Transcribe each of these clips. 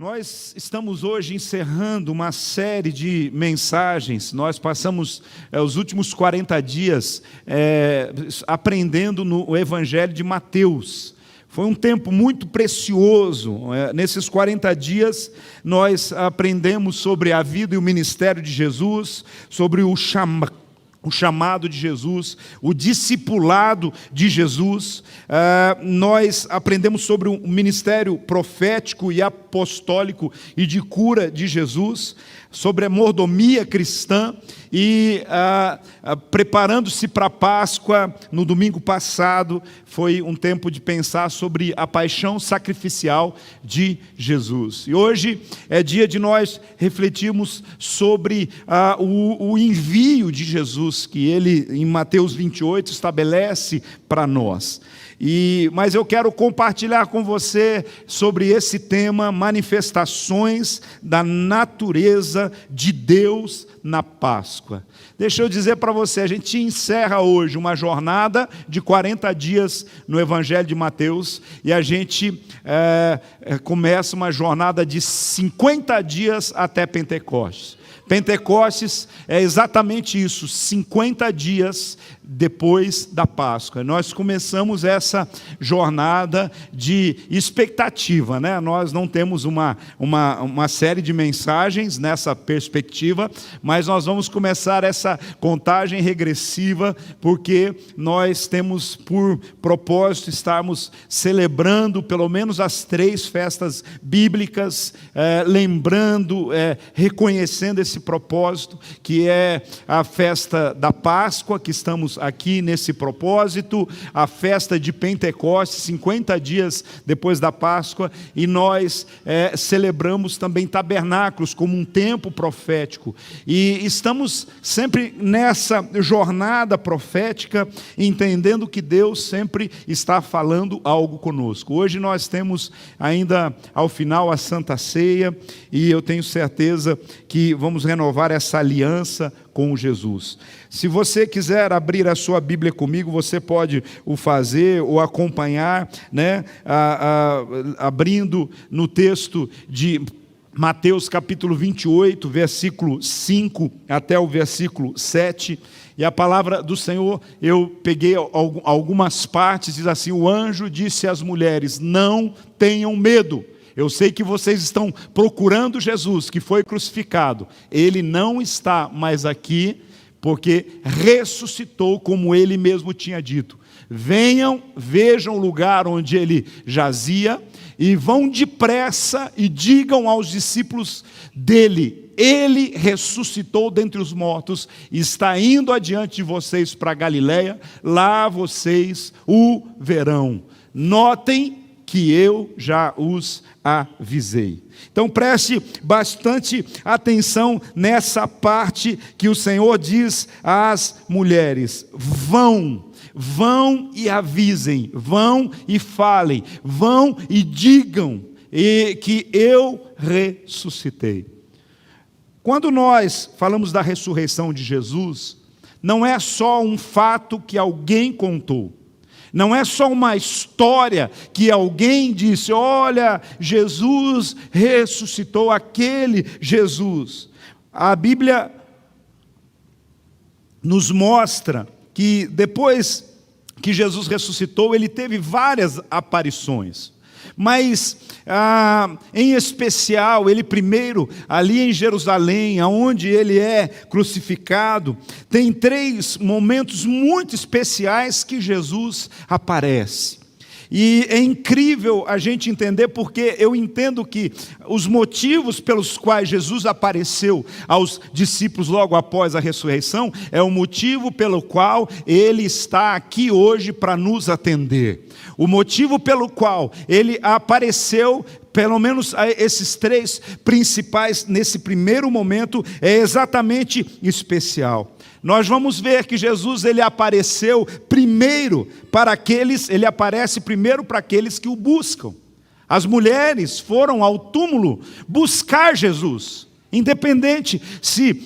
Nós estamos hoje encerrando uma série de mensagens. Nós passamos os últimos 40 dias aprendendo no Evangelho de Mateus. Foi um tempo muito precioso. Nesses 40 dias, nós aprendemos sobre a vida e o ministério de Jesus, sobre o chamado de Jesus, o discipulado de Jesus. Nós aprendemos sobre o ministério profético e apostólico e de cura de Jesus, sobre a mordomia cristã e preparando-se para a Páscoa. No domingo passado foi um tempo de pensar sobre a paixão sacrificial de Jesus. E hoje é dia de nós refletirmos sobre o envio de Jesus, que ele, em Mateus 28, estabelece para nós. Mas eu quero compartilhar com você sobre esse tema, manifestações da natureza de Deus na Páscoa. Deixa eu dizer para você, a gente encerra hoje uma jornada de 40 dias no Evangelho de Mateus e a gente começa uma jornada de 50 dias até Pentecostes. Pentecostes é exatamente isso, 50 dias depois da Páscoa. Nós começamos essa jornada de expectativa, né? Nós não temos uma série de mensagens nessa perspectiva, mas nós vamos começar essa contagem regressiva, porque nós temos por propósito estarmos celebrando pelo menos as 3 festas bíblicas, lembrando, reconhecendo esse propósito, que é a festa da Páscoa, que estamos aqui nesse propósito, a festa de Pentecostes, 50 dias depois da Páscoa, e nós celebramos também tabernáculos como um tempo profético, e estamos sempre nessa jornada profética, entendendo que Deus sempre está falando algo conosco. Hoje nós temos ainda ao final a Santa Ceia, e eu tenho certeza que vamos renovar essa aliança com Jesus. Se você quiser abrir a sua Bíblia comigo, você pode o fazer ou acompanhar, né? Abrindo no texto de Mateus capítulo 28, versículo 5 até o versículo 7. E a palavra do Senhor, eu peguei algumas partes, diz assim: o anjo disse às mulheres: não tenham medo. Eu sei que vocês estão procurando Jesus, que foi crucificado. Ele não está mais aqui, porque ressuscitou, como ele mesmo tinha dito. Venham, vejam o lugar onde ele jazia, e vão depressa e digam aos discípulos dele: ele ressuscitou dentre os mortos, está indo adiante de vocês para Galiléia, lá vocês o verão. Notem que eu já os avisei. Então preste bastante atenção nessa parte que o Senhor diz às mulheres: vão e avisem, vão e falem, vão e digam que eu ressuscitei. Quando nós falamos da ressurreição de Jesus, não é só um fato que alguém contou. Não é só uma história que alguém disse: olha, Jesus ressuscitou, aquele Jesus. A Bíblia nos mostra que depois que Jesus ressuscitou, ele teve várias aparições. Mas, em especial, ele primeiro, ali em Jerusalém, onde ele é crucificado, tem 3 momentos muito especiais que Jesus aparece. E é incrível a gente entender, porque eu entendo que os motivos pelos quais Jesus apareceu aos discípulos logo após a ressurreição é o motivo pelo qual ele está aqui hoje para nos atender. O motivo pelo qual ele apareceu, pelo menos esses 3 principais nesse primeiro momento, é exatamente especial. Nós vamos ver que Jesus ele aparece primeiro para aqueles que o buscam. As mulheres foram ao túmulo buscar Jesus. Independente se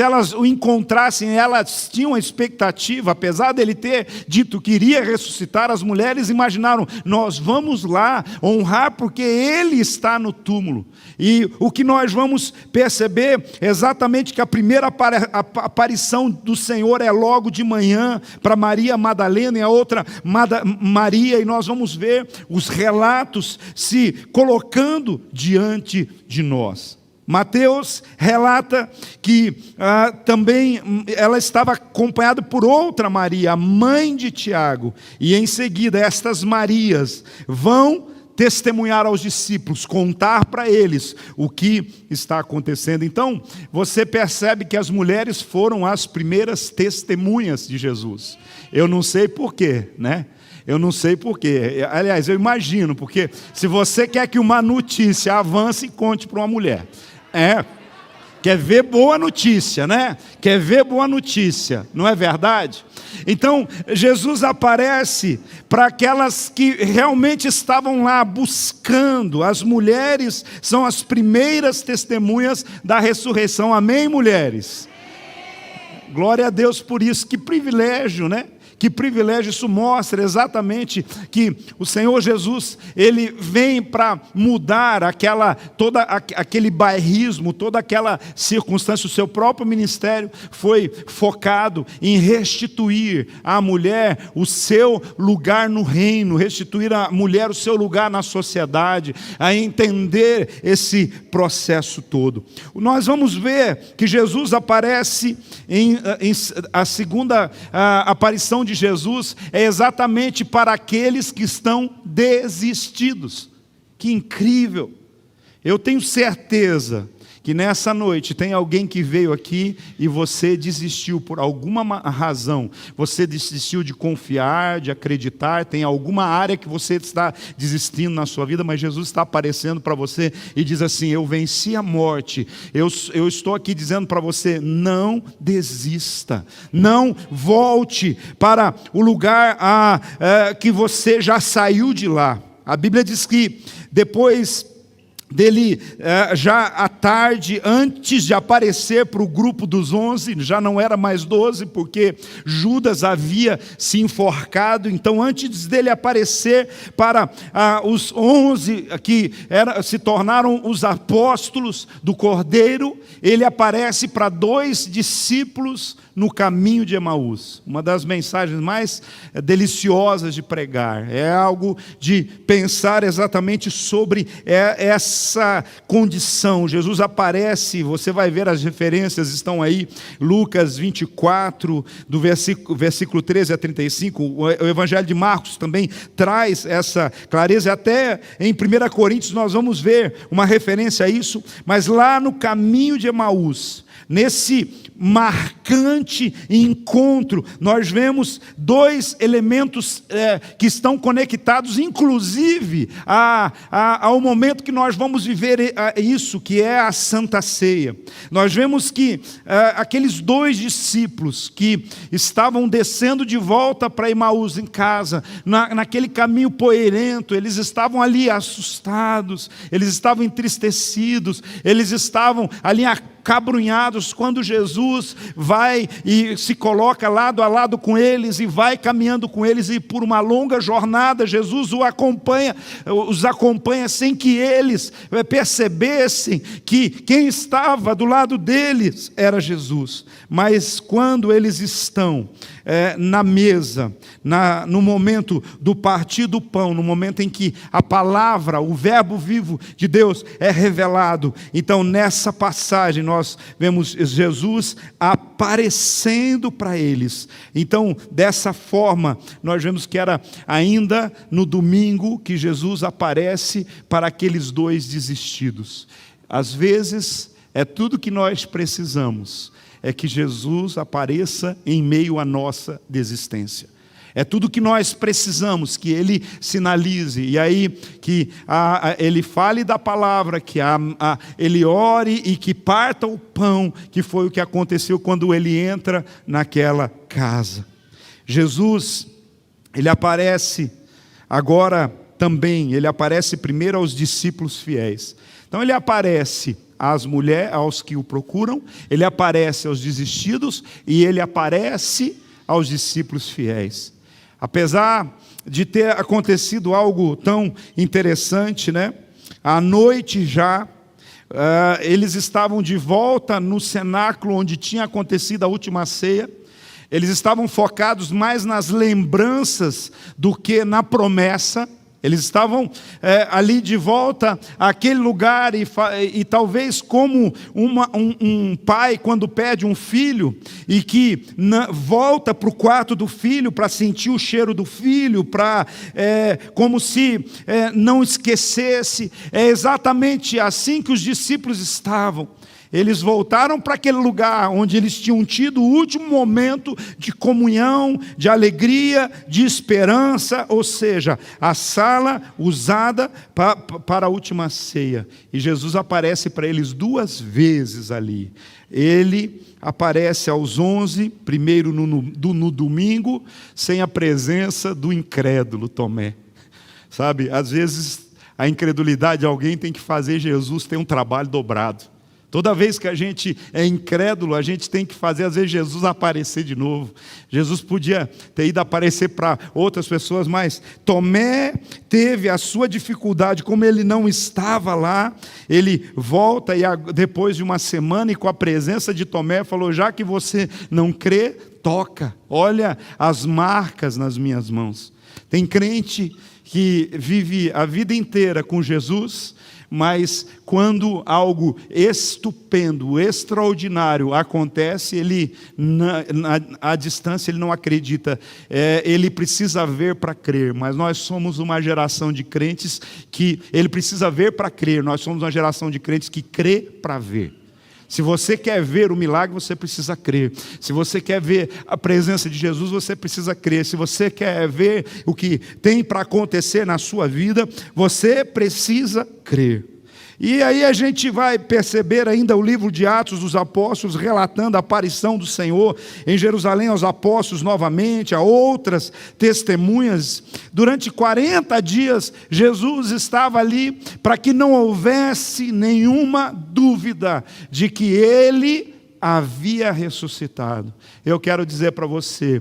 elas o encontrassem, elas tinham a expectativa, apesar dele ter dito que iria ressuscitar, as mulheres imaginaram, nós vamos lá honrar porque ele está no túmulo. E o que nós vamos perceber é exatamente que a primeira aparição do Senhor é logo de manhã para Maria Madalena e a outra Maria, e nós vamos ver os relatos se colocando diante de nós. Mateus relata que também ela estava acompanhada por outra Maria, a mãe de Tiago, e em seguida estas Marias vão testemunhar aos discípulos, contar para eles o que está acontecendo. Então, você percebe que as mulheres foram as primeiras testemunhas de Jesus. Eu não sei porquê, né? Eu não sei porquê. Aliás, eu imagino, porque se você quer que uma notícia avance, conte para uma mulher. Quer ver boa notícia, né? Quer ver boa notícia, não é verdade? Então, Jesus aparece para aquelas que realmente estavam lá buscando. As mulheres são as primeiras testemunhas da ressurreição. Amém, mulheres? Glória a Deus por isso. Que privilégio, né? Que privilégio, isso mostra exatamente que o Senhor Jesus, Ele vem para mudar todo aquele bairrismo, toda aquela circunstância. O seu próprio ministério foi focado em restituir à mulher o seu lugar no reino, restituir à mulher o seu lugar na sociedade, a entender esse processo todo. Nós vamos ver que Jesus aparece a segunda aparição de Jesus é exatamente para aqueles que estão desistidos. Que incrível! Eu tenho certeza que nessa noite tem alguém que veio aqui e você desistiu por alguma razão. Você desistiu de confiar, de acreditar, tem alguma área que você está desistindo na sua vida, mas Jesus está aparecendo para você e diz assim, eu venci a morte. Eu estou aqui dizendo para você, não desista, não volte para o lugar que você já saiu de lá. A Bíblia diz que depois dele, já à tarde, antes de aparecer para o grupo dos 11, já não era mais 12, porque Judas havia se enforcado. Então, antes dele aparecer para os 11 que se tornaram os apóstolos do Cordeiro, ele aparece para 2 discípulos no caminho de Emaús. Uma das mensagens mais deliciosas de pregar. É algo de pensar exatamente sobre essa condição. Jesus aparece, você vai ver as referências, estão aí, Lucas 24, do versículo 13 a 35, o Evangelho de Marcos também traz essa clareza, até em 1 Coríntios nós vamos ver uma referência a isso, mas lá no caminho de Emaús, nesse marcante encontro, nós vemos 2 elementos que estão conectados, inclusive ao momento que nós vamos viver isso, que é a Santa Ceia. Nós vemos que aqueles 2 discípulos que estavam descendo de volta para Emaús em casa, naquele caminho poeirento, eles estavam ali assustados, eles estavam entristecidos, eles estavam ali acabrunhados, quando Jesus vai e se coloca lado a lado com eles e vai caminhando com eles, e por uma longa jornada Jesus os acompanha sem que eles percebessem que quem estava do lado deles era Jesus. Mas quando eles estão na mesa, no momento do partir do pão, no momento em que a palavra, o verbo vivo de Deus é revelado, então nessa passagem nós vemos Jesus aparecendo para eles. Então, dessa forma, nós vemos que era ainda no domingo que Jesus aparece para aqueles 2 desistidos. Às vezes, é tudo que nós precisamos, é que Jesus apareça em meio à nossa desistência. É tudo que nós precisamos, que Ele sinalize, e aí que Ele fale da palavra, que Ele ore e que parta o pão, que foi o que aconteceu quando Ele entra naquela casa. Jesus, Ele aparece agora também, Ele aparece primeiro aos discípulos fiéis. Então Ele aparece aos que o procuram, ele aparece aos desistidos e ele aparece aos discípulos fiéis. Apesar de ter acontecido algo tão interessante, né? À noite já, eles estavam de volta no cenáculo onde tinha acontecido a última ceia. Eles estavam focados mais nas lembranças do que na promessa. Eles estavam ali de volta àquele lugar e talvez como um pai quando perde um filho e que volta para o quarto do filho para sentir o cheiro do filho, como se não esquecesse. É exatamente assim que os discípulos estavam. Eles voltaram para aquele lugar onde eles tinham tido o último momento de comunhão, de alegria, de esperança, ou seja, a sala usada para a última ceia. E Jesus aparece para eles 2 vezes ali. Ele aparece aos 11, primeiro no domingo, sem a presença do incrédulo Tomé. Sabe, às vezes a incredulidade de alguém tem que fazer Jesus ter um trabalho dobrado. Toda vez que a gente é incrédulo, a gente tem que fazer, às vezes, Jesus aparecer de novo. Jesus podia ter ido aparecer para outras pessoas, mas Tomé teve a sua dificuldade, como ele não estava lá, ele volta e depois de uma semana e com a presença de Tomé, falou, já que você não crê, toca, olha as marcas nas minhas mãos. Tem crente que vive a vida inteira com Jesus, mas quando algo estupendo, extraordinário acontece, ele, à distância, ele não acredita. Ele precisa ver para crer, mas nós somos uma geração de crentes que ele precisa ver para crer. Nós somos uma geração de crentes que crê para ver. Se você quer ver o milagre, você precisa crer. Se você quer ver a presença de Jesus, você precisa crer. Se você quer ver o que tem para acontecer na sua vida, você precisa crer. E aí a gente vai perceber ainda o livro de Atos dos Apóstolos, relatando a aparição do Senhor em Jerusalém aos apóstolos novamente, a outras testemunhas. Durante 40 dias, Jesus estava ali para que não houvesse nenhuma dúvida de que Ele havia ressuscitado. Eu quero dizer para você,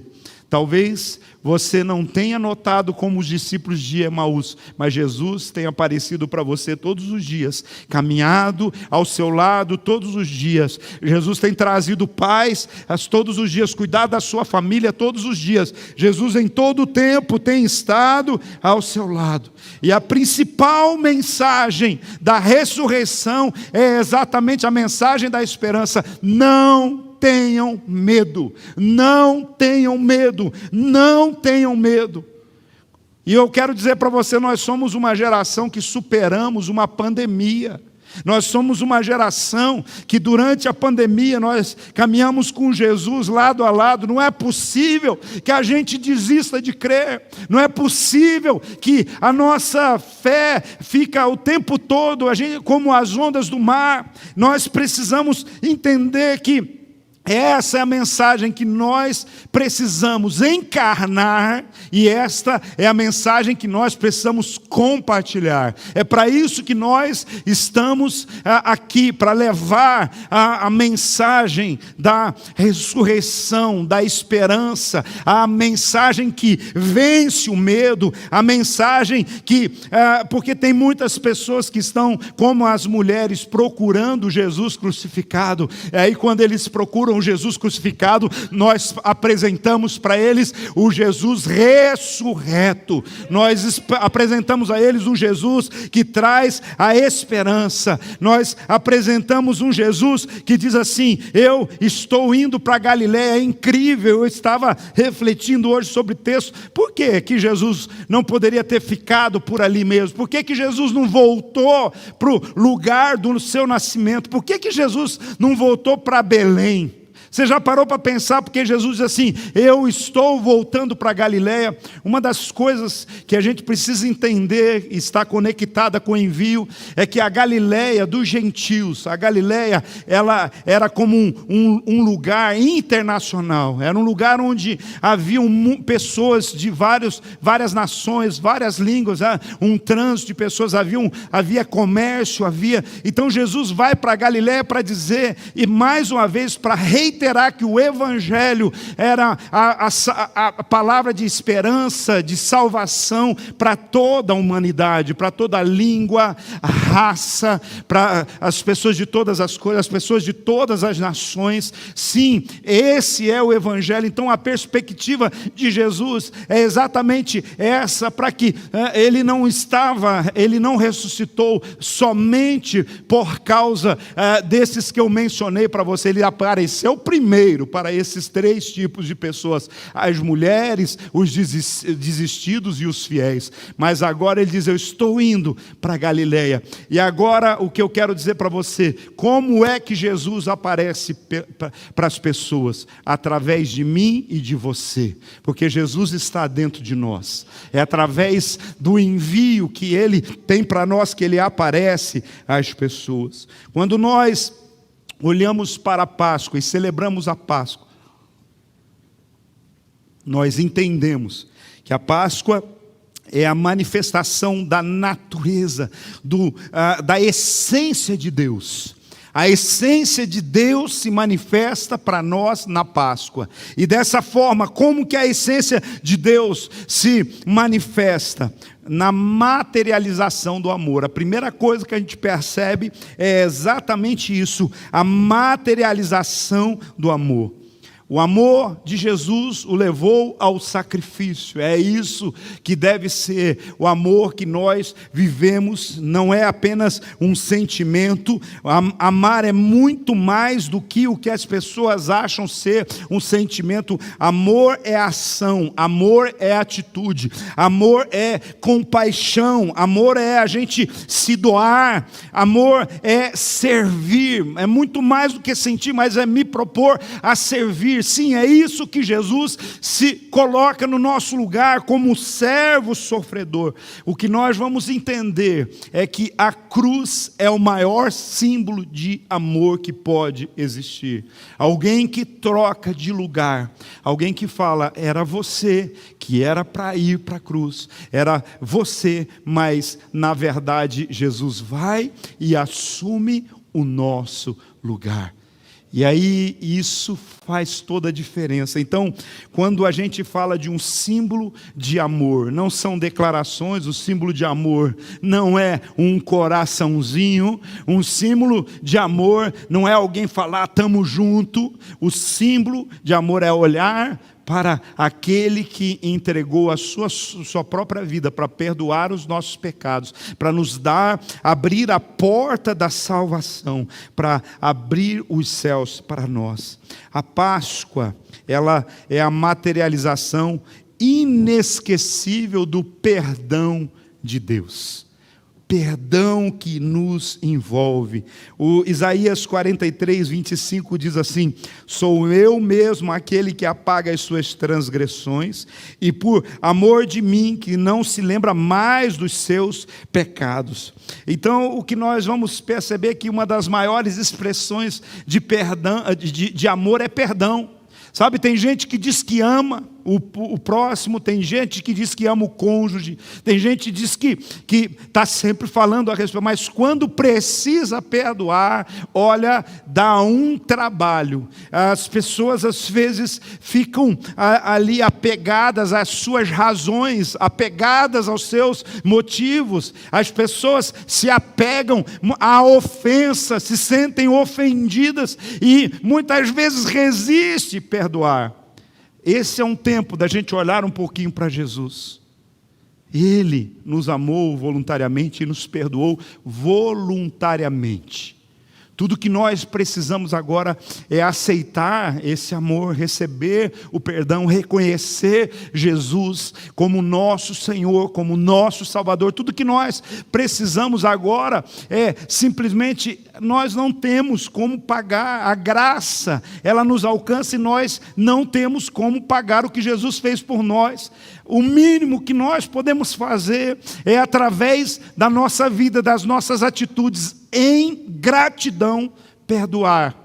talvez você não tenha notado como os discípulos de Emaús, mas Jesus tem aparecido para você todos os dias, caminhado ao seu lado todos os dias. Jesus tem trazido paz todos os dias, cuidado da sua família todos os dias. Jesus em todo o tempo tem estado ao seu lado. E a principal mensagem da ressurreição é exatamente a mensagem da esperança. Não tenham medo, não tenham medo, não tenham medo. E eu quero dizer para você, nós somos uma geração que superamos uma pandemia. Nós somos uma geração que durante a pandemia nós caminhamos com Jesus lado a lado. Não é possível que a gente desista de crer. Não é possível que a nossa fé fica o tempo todo como as ondas do mar. Nós precisamos entender que essa é a mensagem que nós precisamos encarnar e esta é a mensagem que nós precisamos compartilhar. É para isso que nós estamos aqui, para levar a mensagem da ressurreição, da esperança, a mensagem que vence o medo, a mensagem que, porque tem muitas pessoas que estão, como as mulheres, procurando Jesus crucificado, e aí quando eles procuram Jesus crucificado, nós apresentamos para eles o Jesus ressurreto. Nós apresentamos a eles um Jesus que traz a esperança. Nós apresentamos um Jesus que diz assim: eu estou indo para Galiléia. É incrível. Eu estava refletindo hoje sobre o texto. Por que Jesus não poderia ter ficado por ali mesmo? Por que Jesus não voltou para o lugar do seu nascimento? Por que Jesus não voltou para Belém? Você já parou para pensar, porque Jesus diz assim, eu estou voltando para Galileia. Uma das coisas que a gente precisa entender, e está conectada com o envio, é que a Galileia dos gentios, a Galileia, ela era como um lugar internacional, era um lugar onde haviam pessoas de várias nações, várias línguas, um trânsito de pessoas, havia comércio, então Jesus vai para a Galileia para dizer, e mais uma vez para reiterar que o Evangelho era a palavra de esperança, de salvação para toda a humanidade, para toda a língua, a raça, para as pessoas de todas as cores, as pessoas de todas as nações. Sim, esse é o Evangelho. Então a perspectiva de Jesus é exatamente essa, para que ele não ressuscitou somente por causa desses que eu mencionei para você. Ele apareceu primeiro para esses 3 tipos de pessoas: as mulheres, os desistidos e os fiéis. Mas agora ele diz, eu estou indo para Galileia. E agora o que eu quero dizer para você, como é que Jesus aparece para as pessoas? Através de mim e de você, porque Jesus está dentro de nós. É através do envio que ele tem para nós que ele aparece às pessoas. Quando nós olhamos para a Páscoa e celebramos a Páscoa, nós entendemos que a Páscoa é a manifestação da natureza, da essência de Deus. A essência de Deus se manifesta para nós na Páscoa. E dessa forma, como que a essência de Deus se manifesta? Na materialização do amor. A primeira coisa que a gente percebe é exatamente isso, a materialização do amor. O amor de Jesus o levou ao sacrifício. É isso que deve ser o amor que nós vivemos. Não é apenas um sentimento. Amar é muito mais do que o que as pessoas acham ser um sentimento. Amor é ação, amor é atitude, amor é compaixão, amor é a gente se doar, amor é servir. É muito mais do que sentir, mas é me propor a servir. Sim, é isso que Jesus se coloca no nosso lugar como servo sofredor. O que nós vamos entender é que a cruz é o maior símbolo de amor que pode existir. Alguém que troca de lugar, alguém que fala, era você que era para ir para a cruz, era você, mas na verdade Jesus vai e assume o nosso lugar. E aí isso faz toda a diferença. Então, quando a gente fala de um símbolo de amor, não são declarações, o símbolo de amor não é um coraçãozinho, um símbolo de amor não é alguém falar, estamos junto. O símbolo de amor é olhar para aquele que entregou a sua própria vida para perdoar os nossos pecados, para nos abrir a porta da salvação, para abrir os céus para nós. A Páscoa, ela é a materialização inesquecível do perdão de Deus. Perdão que nos envolve. O Isaías 43, 25 diz assim, sou eu mesmo aquele que apaga as suas transgressões, e por amor de mim, que não se lembra mais dos seus pecados. Então, o que nós vamos perceber é que uma das maiores expressões de perdão, de amor é perdão. Sabe, tem gente que diz que ama o próximo, tem gente que diz que ama o cônjuge, tem gente que diz que está sempre falando a respeito, mas quando precisa perdoar, olha, dá um trabalho. As pessoas às vezes ficam ali apegadas às suas razões, apegadas aos seus motivos. As pessoas se apegam à ofensa, se sentem ofendidas e muitas vezes resistem a perdoar. Esse é um tempo da gente olhar um pouquinho para Jesus. Ele nos amou voluntariamente e nos perdoou voluntariamente. Tudo que nós precisamos agora é aceitar esse amor, receber o perdão, reconhecer Jesus como nosso Senhor, como nosso Salvador. Tudo que nós precisamos agora é simplesmente, nós não temos como pagar, a graça, ela nos alcança e nós não temos como pagar o que Jesus fez por nós. O mínimo que nós podemos fazer é através da nossa vida, das nossas atitudes, em gratidão, perdoar.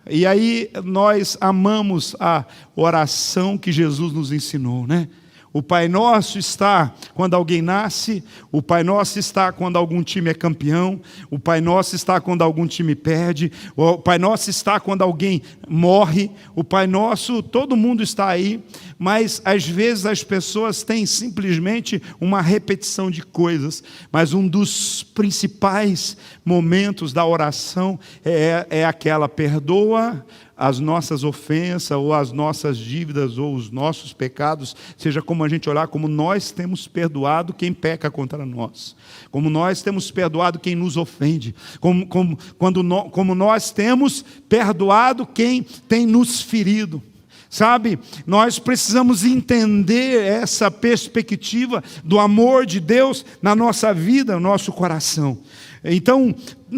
E aí nós amamos a oração que Jesus nos ensinou, né? O Pai Nosso está quando alguém nasce, o Pai Nosso está quando algum time é campeão, o Pai Nosso está quando algum time perde, o Pai Nosso está quando alguém morre, o Pai Nosso, todo mundo está aí, mas às vezes as pessoas têm simplesmente uma repetição de coisas, mas um dos principais momentos da oração é aquela: perdoa as nossas ofensas, ou as nossas dívidas, ou os nossos pecados, seja como a gente olhar, como nós temos perdoado quem peca contra nós, como nós temos perdoado quem nos ofende, como nós temos perdoado quem tem nos ferido. Sabe, nós precisamos entender essa perspectiva do amor de Deus na nossa vida, no nosso coração. Então,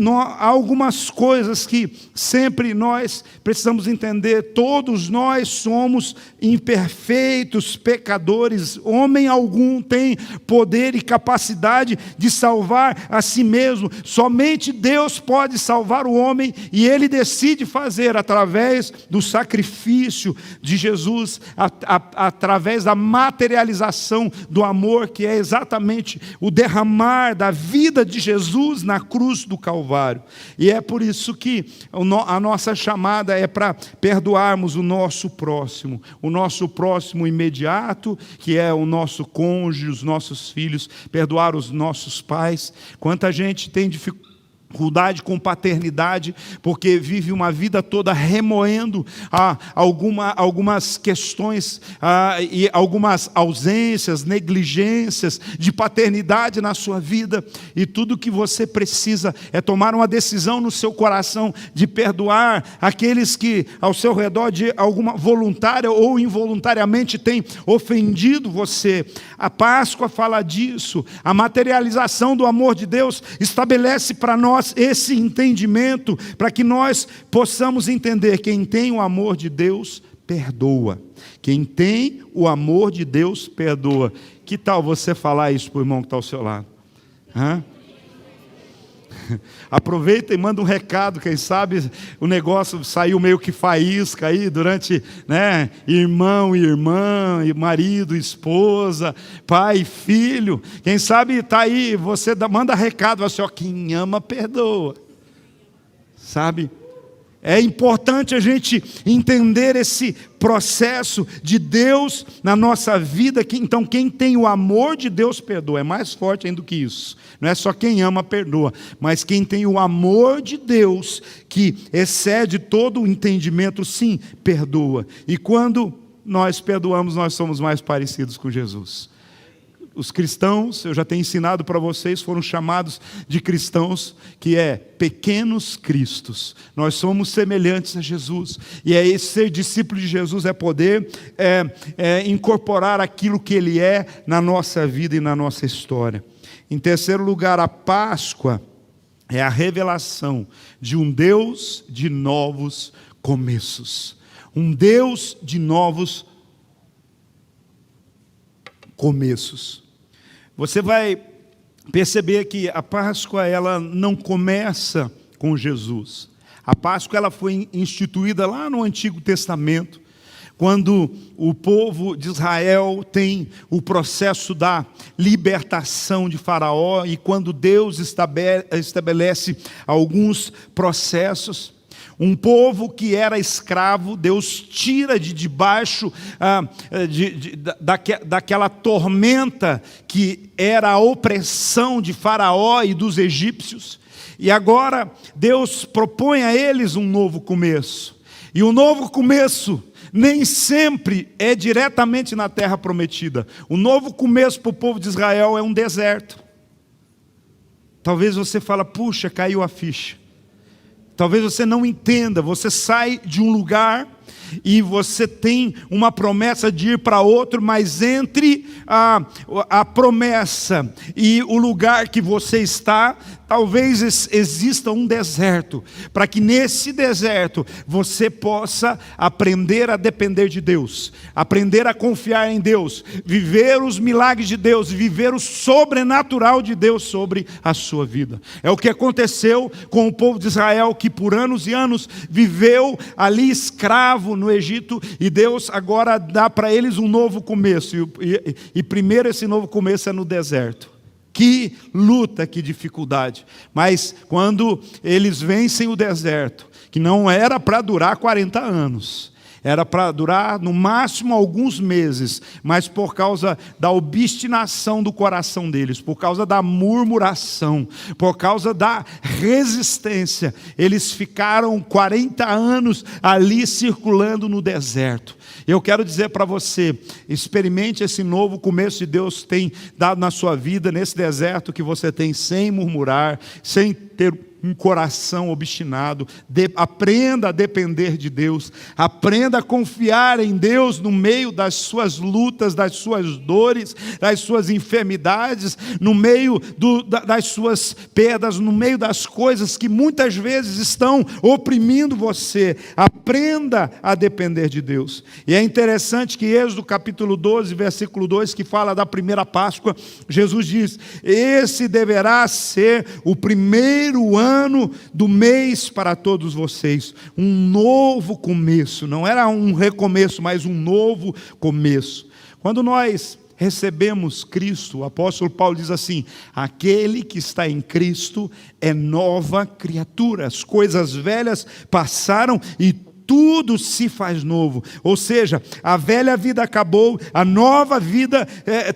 há algumas coisas que sempre nós precisamos entender. Todos nós somos imperfeitos, pecadores. Homem algum tem poder e capacidade de salvar a si mesmo. Somente Deus pode salvar o homem, e Ele decide fazer através do sacrifício de Jesus, através da materialização do amor, que é exatamente o derramar da vida de Jesus na cruz do Calvário. E é por isso que a nossa chamada é para perdoarmos o nosso próximo imediato, que é o nosso cônjuge, os nossos filhos, perdoar os nossos pais. Quanta gente tem dificuldade com paternidade, porque vive uma vida toda remoendo algumas questões e algumas ausências, negligências de paternidade na sua vida, e tudo que você precisa é tomar uma decisão no seu coração de perdoar aqueles que ao seu redor, de alguma voluntária ou involuntariamente, têm ofendido você. A Páscoa fala disso. A materialização do amor de Deus estabelece para nós esse entendimento, para que nós possamos entender: quem tem o amor de Deus, perdoa. Quem tem o amor de Deus, perdoa. Que tal você falar isso para o irmão que está ao seu lado? Aproveita e manda um recado. Quem sabe o negócio saiu meio que faísca aí durante, né, irmão e irmã, marido, esposa, pai e filho. Quem sabe está aí, você manda recado assim: ó, quem ama perdoa. Sabe? É importante a gente entender esse processo de Deus na nossa vida. Então, quem tem o amor de Deus, perdoa. É mais forte ainda do que isso. Não é só quem ama, perdoa, mas quem tem o amor de Deus, que excede todo o entendimento, sim, perdoa. E quando nós perdoamos, nós somos mais parecidos com Jesus. Os cristãos, eu já tenho ensinado para vocês, foram chamados de cristãos, que é pequenos cristos. Nós somos semelhantes a Jesus. E ser discípulo de Jesus é poder incorporar aquilo que Ele é na nossa vida e na nossa história. Em terceiro lugar, a Páscoa é a revelação de um Deus de novos começos. Um Deus de novos começos. Você vai perceber que a Páscoa, ela não começa com Jesus. A Páscoa, ela foi instituída lá no Antigo Testamento, quando o povo de Israel tem o processo da libertação de Faraó, e quando Deus estabelece alguns processos. Um povo que era escravo, Deus tira de debaixo daquela tormenta que era a opressão de Faraó e dos egípcios. E agora Deus propõe a eles um novo começo. E o novo começo nem sempre é diretamente na terra prometida. O novo começo para o povo de Israel é um deserto. Talvez você fale: puxa, caiu a ficha. Talvez você não entenda, você sai de um lugar e você tem uma promessa de ir para outro, mas entre a promessa e o lugar que você está, talvez exista um deserto, para que nesse deserto você possa aprender a depender de Deus, aprender a confiar em Deus, viver os milagres de Deus, viver o sobrenatural de Deus sobre a sua vida. É o que aconteceu com o povo de Israel, que por anos e anos viveu ali escravo no Egito, e Deus agora dá para eles um novo começo, e primeiro esse novo começo é no deserto. Que luta, que dificuldade. Mas quando eles vencem o deserto, que não era para durar 40 anos, era para durar no máximo alguns meses, mas por causa da obstinação do coração deles, por causa da murmuração, por causa da resistência, eles ficaram 40 anos ali circulando no deserto. Eu quero dizer para você, experimente esse novo começo que Deus tem dado na sua vida, nesse deserto que você tem, sem murmurar, sem ter um coração obstinado. Aprenda a depender de Deus, aprenda a confiar em Deus no meio das suas lutas, das suas dores, das suas enfermidades, no meio das suas perdas, no meio das coisas que muitas vezes estão oprimindo você. Aprenda a depender de Deus. E é interessante que Êxodo capítulo 12, versículo 2, que fala da primeira Páscoa, Jesus diz: esse deverá ser o primeiro ano do mês para todos vocês, um novo começo. Não era um recomeço, mas um novo começo. Quando nós recebemos Cristo, o apóstolo Paulo diz assim: aquele que está em Cristo é nova criatura, as coisas velhas passaram e tudo se faz novo. Ou seja, a velha vida acabou, a nova vida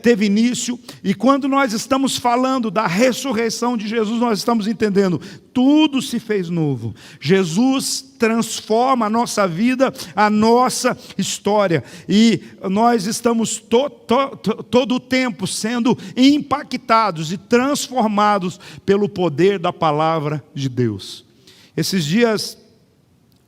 teve início. E quando nós estamos falando da ressurreição de Jesus, nós estamos entendendo, tudo se fez novo. Jesus transforma a nossa vida, a nossa história. E nós estamos todo o tempo sendo impactados e transformados pelo poder da palavra de Deus. Esses dias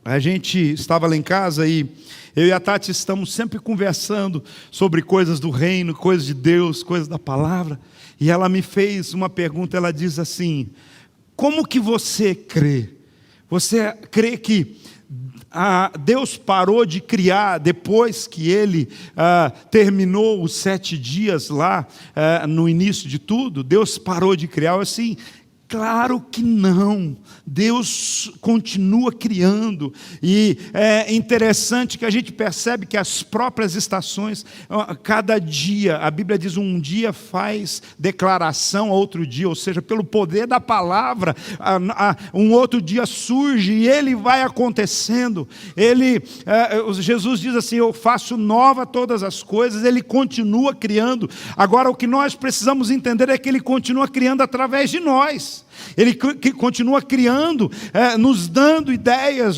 a gente estava lá em casa e eu e a Tati estamos sempre conversando sobre coisas do reino, coisas de Deus, coisas da palavra. E ela me fez uma pergunta, ela diz assim: como que você crê? Você crê que Deus parou de criar depois que Ele terminou os 7 dias lá no início de tudo? Deus parou de criar assim? Claro que não. Deus continua criando. E é interessante que a gente percebe que as próprias estações, cada dia, a Bíblia diz, um dia faz declaração a outro dia, ou seja, pelo poder da palavra, um outro dia surge e ele vai acontecendo. Jesus diz assim: eu faço nova todas as coisas. Ele continua criando. Agora, o que nós precisamos entender é que Ele continua criando através de nós. Ele continua criando, nos dando ideias,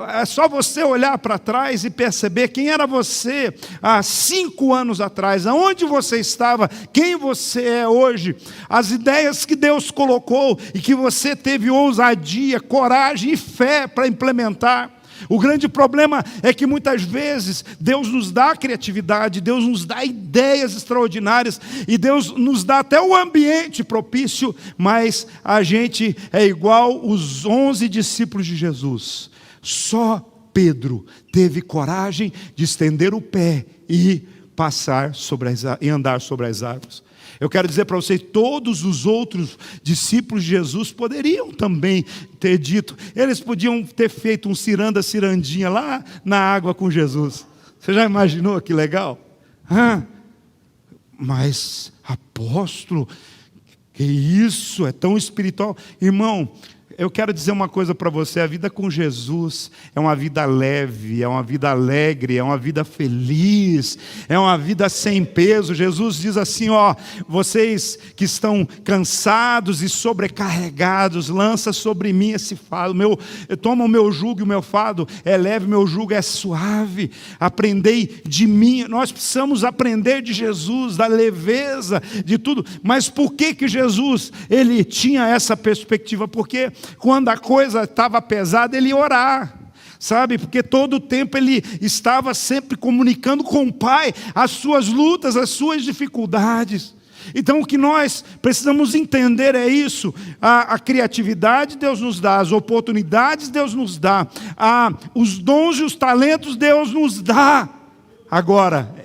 é só você olhar para trás e perceber quem era você há 5 anos atrás, aonde você estava, quem você é hoje, as ideias que Deus colocou e que você teve ousadia, coragem e fé para implementar. O grande problema é que muitas vezes Deus nos dá criatividade, Deus nos dá ideias extraordinárias e Deus nos dá até o ambiente propício, mas a gente é igual os 11 discípulos de Jesus. Só Pedro teve coragem de estender o pé e andar sobre as águas. Eu quero dizer para vocês, todos os outros discípulos de Jesus poderiam também ter dito, eles podiam ter feito um cirandinha lá na água com Jesus. Você já imaginou que legal? Mas, apóstolo, que isso, é tão espiritual. Irmão, eu quero dizer uma coisa para você: a vida com Jesus é uma vida leve, é uma vida alegre, é uma vida feliz, é uma vida sem peso. Jesus diz assim: vocês que estão cansados e sobrecarregados, lança sobre mim esse fardo, toma o meu jugo e o meu fardo é leve, meu jugo é suave, aprendei de mim. Nós precisamos aprender de Jesus, da leveza de tudo. Mas por que Jesus, ele tinha essa perspectiva? Porque quando a coisa estava pesada, ele ia orar. Sabe, porque todo o tempo ele estava sempre comunicando com o Pai as suas lutas, as suas dificuldades. Então o que nós precisamos entender é isso: a criatividade Deus nos dá, as oportunidades Deus nos dá, os dons e os talentos Deus nos dá. Agora,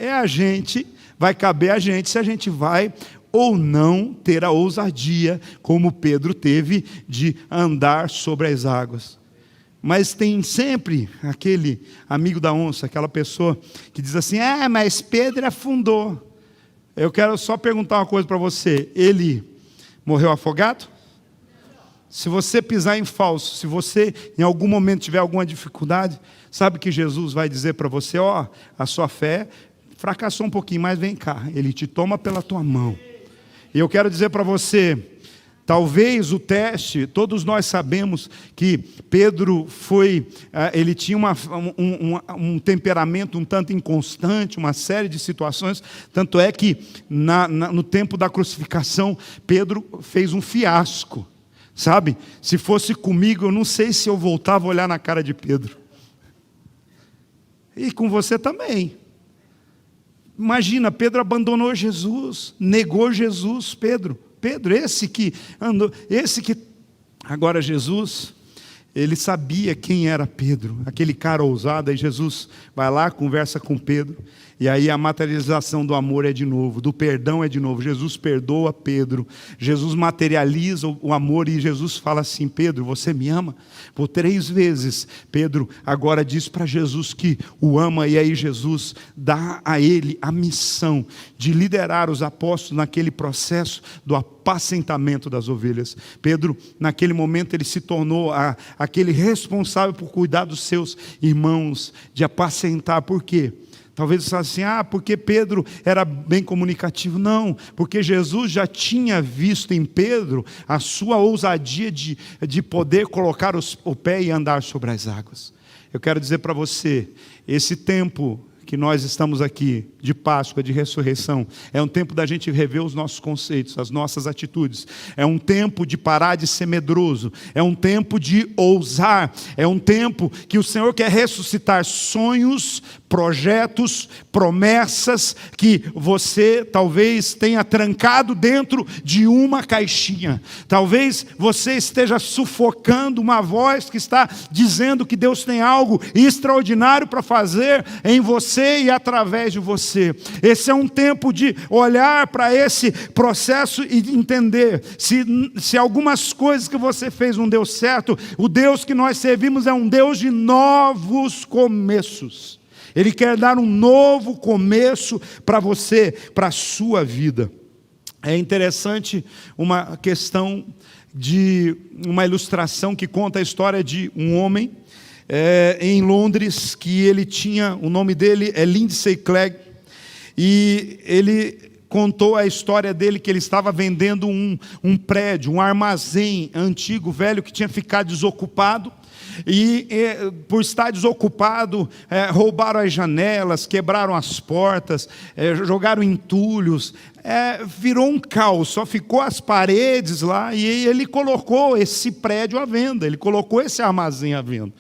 vai caber a gente se a gente vai ou não ter a ousadia, como Pedro teve, de andar sobre as águas. Mas tem sempre aquele amigo da onça, aquela pessoa que diz assim: mas Pedro afundou. Eu quero só perguntar uma coisa para você: ele morreu afogado? Se você pisar em falso, se você em algum momento tiver alguma dificuldade, sabe que Jesus vai dizer para você: a sua fé fracassou um pouquinho, mas vem cá, ele te toma pela tua mão. E eu quero dizer para você, talvez o teste, todos nós sabemos que Pedro ele tinha um temperamento um tanto inconstante, uma série de situações, tanto é que no tempo da crucificação, Pedro fez um fiasco, sabe? Se fosse comigo, eu não sei se eu voltava a olhar na cara de Pedro. E com você também. Imagina, Pedro abandonou Jesus, negou Jesus, Pedro, esse que andou, agora Jesus, ele sabia quem era Pedro, aquele cara ousado. Aí Jesus vai lá, conversa com Pedro, e aí a materialização do amor é de novo, do perdão é de novo. Jesus perdoa Pedro, Jesus materializa o amor, e Jesus fala assim: Pedro, você me ama? Por 3 vezes, Pedro agora diz para Jesus que o ama, e aí Jesus dá a ele a missão de liderar os apóstolos naquele processo do apacentamento das ovelhas. Pedro, naquele momento, ele se tornou aquele responsável por cuidar dos seus irmãos, de apacentar. Por quê? Talvez você fale assim: porque Pedro era bem comunicativo. Não, porque Jesus já tinha visto em Pedro a sua ousadia de poder colocar o pé e andar sobre as águas. Eu quero dizer para você, esse tempo que nós estamos aqui, de Páscoa, de ressurreição, é um tempo da gente rever os nossos conceitos, as nossas atitudes. É um tempo de parar de ser medroso, é um tempo de ousar, é um tempo que o Senhor quer ressuscitar sonhos, projetos, promessas que você talvez tenha trancado dentro de uma caixinha. Talvez você esteja sufocando uma voz que está dizendo que Deus tem algo extraordinário para fazer em você e através de você. Esse é um tempo de olhar para esse processo e entender se algumas coisas que você fez não deu certo. O Deus que nós servimos é um Deus de novos começos. Ele quer dar um novo começo para você, para a sua vida. É interessante uma questão de uma ilustração que conta a história de um homem em Londres, que ele tinha, o nome dele é Lindsay Clegg, e ele contou a história dele, que ele estava vendendo um prédio, um armazém antigo, velho, que tinha ficado desocupado. E por estar desocupado, roubaram as janelas, quebraram as portas, jogaram entulhos, virou um caos, só ficou as paredes lá. E ele colocou esse prédio à venda, ele colocou esse armazém à venda.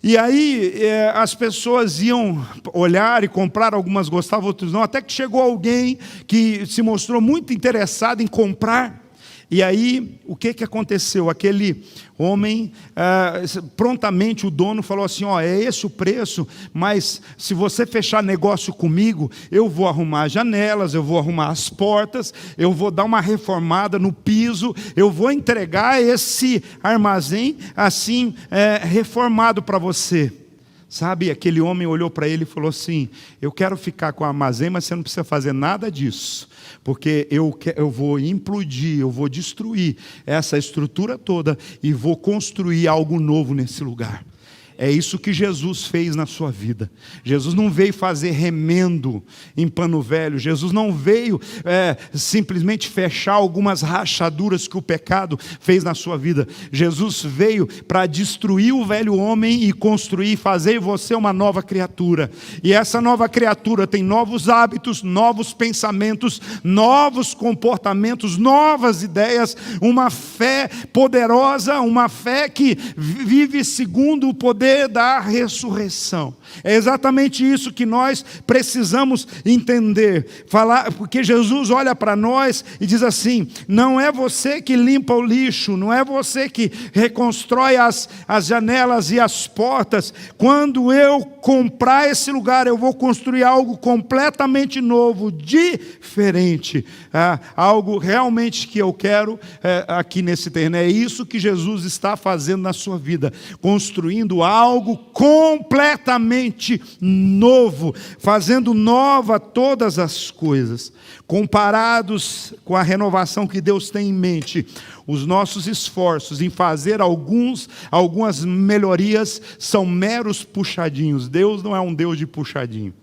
E aí as pessoas iam olhar e comprar, algumas gostavam, outros não, até que chegou alguém que se mostrou muito interessado em comprar. E aí, o que aconteceu? Aquele homem, prontamente o dono falou assim: é esse o preço, mas se você fechar negócio comigo, eu vou arrumar as janelas, eu vou arrumar as portas, eu vou dar uma reformada no piso, eu vou entregar esse armazém assim, reformado para você. Sabe, aquele homem olhou para ele e falou assim: eu quero ficar com o armazém, mas você não precisa fazer nada disso, porque eu vou implodir, eu vou destruir essa estrutura toda e vou construir algo novo nesse lugar. É isso que Jesus fez na sua vida. Jesus não veio fazer remendo em pano velho. Jesus não veio simplesmente fechar algumas rachaduras que o pecado fez na sua vida. Jesus veio para destruir o velho homem e construir, fazer em você uma nova criatura. E essa nova criatura tem novos hábitos, novos pensamentos, novos comportamentos, novas ideias, uma fé poderosa, uma fé que vive segundo o poder da ressurreição. É exatamente isso que nós precisamos entender, falar, porque Jesus olha para nós e diz assim: não é você que limpa o lixo, não é você que reconstrói as janelas e as portas. Quando eu comprar esse lugar, eu vou construir algo completamente novo, diferente, algo realmente que eu quero aqui nesse terreno. É isso que Jesus está fazendo na sua vida, construindo algo completamente novo, fazendo nova todas as coisas. Comparados com a renovação que Deus tem em mente, os nossos esforços em fazer algumas melhorias são meros puxadinhos. Deus não é um Deus de puxadinho.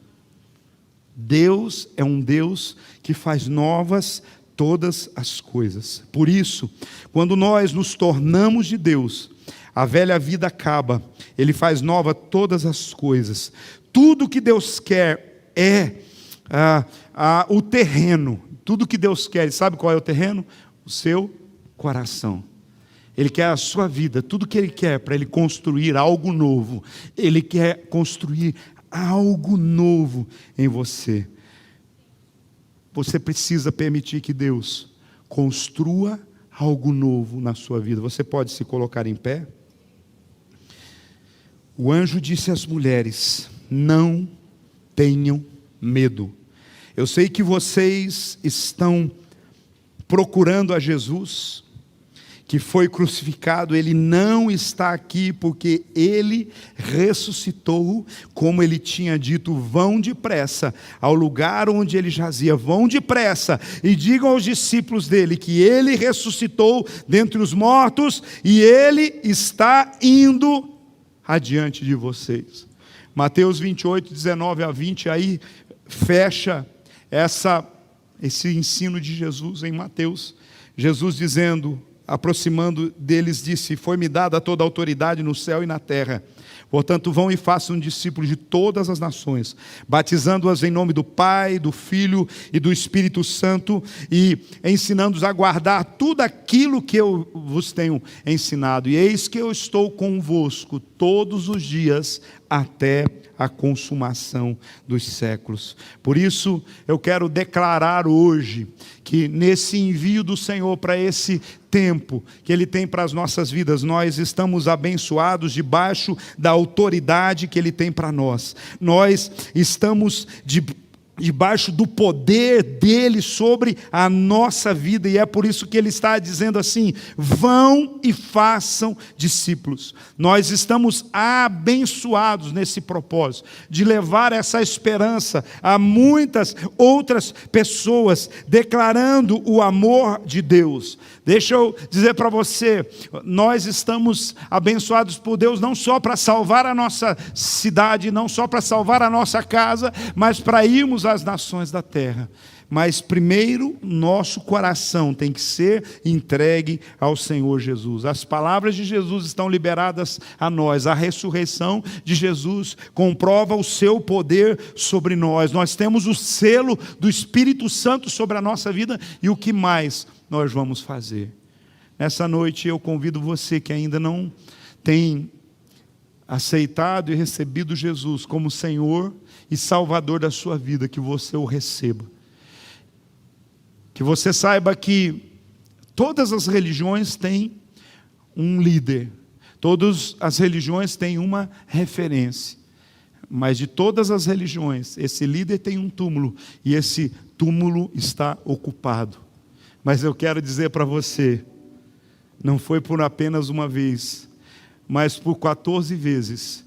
Deus é um Deus que faz novas todas as coisas. Por isso, quando nós nos tornamos de Deus, a velha vida acaba, Ele faz nova todas as coisas. Tudo que Deus quer é o terreno. Tudo que Deus quer, sabe qual é o terreno? O seu coração. Ele quer a sua vida, tudo que Ele quer para Ele construir algo novo. Ele quer construir algo novo em você. Você precisa permitir que Deus construa algo novo na sua vida. Você pode se colocar em pé? O anjo disse às mulheres: não tenham medo. Eu sei que vocês estão procurando a Jesus, que foi crucificado. Ele não está aqui porque Ele ressuscitou, como Ele tinha dito. Vão depressa ao lugar onde Ele jazia, vão depressa e digam aos discípulos dele que Ele ressuscitou dentre os mortos e Ele está indo adiante de vocês. Mateus 28, 19 a 20, aí fecha esse ensino de Jesus em Mateus. Jesus dizendo, aproximando deles, disse: foi-me dada toda a autoridade no céu e na terra. Portanto, vão e façam discípulos de todas as nações, batizando-as em nome do Pai, do Filho e do Espírito Santo, e ensinando-os a guardar tudo aquilo que eu vos tenho ensinado. E eis que eu estou convosco todos os dias até a consumação dos séculos. Por isso, eu quero declarar hoje que nesse envio do Senhor para esse tempo que Ele tem para as nossas vidas, nós estamos abençoados debaixo da autoridade que Ele tem para nós. Nós estamos debaixo do poder dEle sobre a nossa vida, e é por isso que Ele está dizendo assim: vão e façam discípulos. Nós estamos abençoados nesse propósito, de levar essa esperança a muitas outras pessoas, declarando o amor de Deus. Deixa eu dizer para você, nós estamos abençoados por Deus não só para salvar a nossa cidade, não só para salvar a nossa casa, mas para irmos às nações da terra. Mas primeiro, nosso coração tem que ser entregue ao Senhor Jesus. As palavras de Jesus estão liberadas a nós. A ressurreição de Jesus comprova o seu poder sobre nós. Nós temos o selo do Espírito Santo sobre a nossa vida. E o que mais nós vamos fazer? Nessa noite eu convido você que ainda não tem aceitado e recebido Jesus como Senhor e Salvador da sua vida, que você o receba. Que você saiba que todas as religiões têm um líder, todas as religiões têm uma referência, mas de todas as religiões, esse líder tem um túmulo, e esse túmulo está ocupado. Mas eu quero dizer para você, não foi por apenas uma vez, mas por 14 vezes.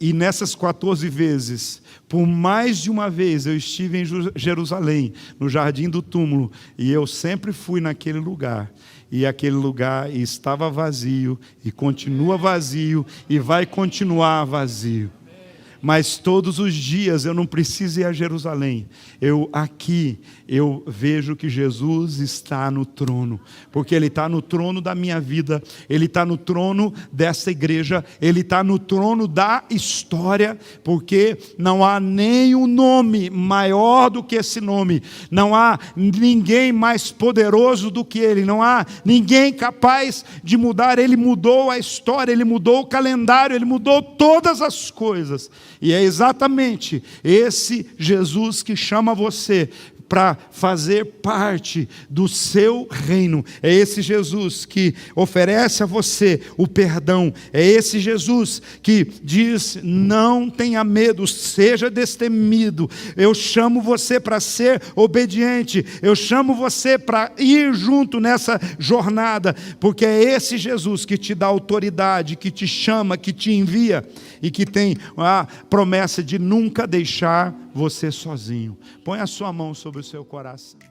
E nessas 14 vezes, por mais de uma vez, eu estive em Jerusalém, no jardim do túmulo, e eu sempre fui naquele lugar. e aquele lugar estava vazio, e continua vazio, e vai continuar vazio. Mas todos os dias eu não preciso ir a Jerusalém. Eu vejo que Jesus está no trono, porque Ele está no trono da minha vida, Ele está no trono dessa igreja, Ele está no trono da história, porque não há nenhum nome maior do que esse nome, não há ninguém mais poderoso do que Ele, não há ninguém capaz de mudar. Ele mudou a história, Ele mudou o calendário, Ele mudou todas as coisas. E é exatamente esse Jesus que chama você para fazer parte do seu reino. É esse Jesus que oferece a você o perdão. É esse Jesus que diz: não tenha medo, seja destemido. Eu chamo você para ser obediente. Eu chamo você para ir junto nessa jornada, porque é esse Jesus que te dá autoridade, que te chama, que te envia e que tem a promessa de nunca deixar você sozinho. Põe a sua mão sobre o seu coração.